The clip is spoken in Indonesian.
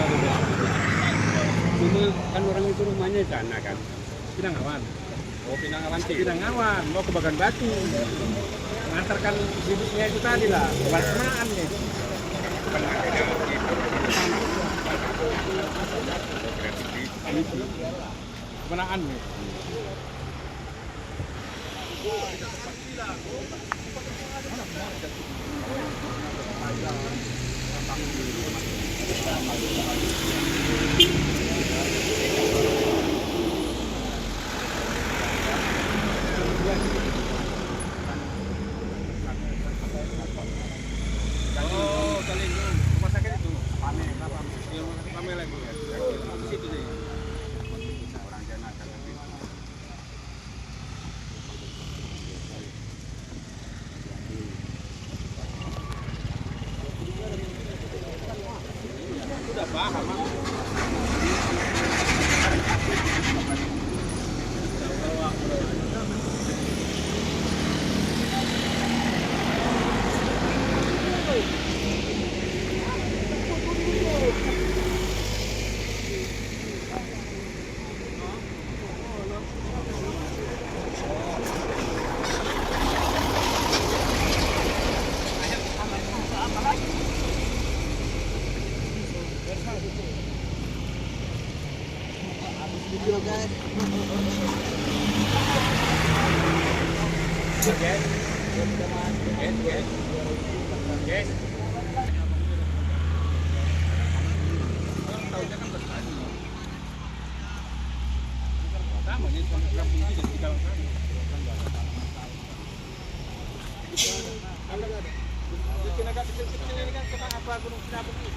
Cuma kan orang itu rumahnya di sana kan. Pinangawan. Oh, Pinangawan sih. Pinangawan, mau ke Bagan Batu. Mengantarkan hidupnya itu tadi lah, kebersamaan nih. Kemenangan nih. Oh, kali itu rumah sakit itu panen apa? Yang kami lagi ya. Di situ deh. Orang jenazah kan gitu. Sudah paham, Bang. Video guys. Guys. Sama nih sama kampung ini jadi kalau kan. Agak kecil-kecil ini kan kena apa gunung Sinabung ini.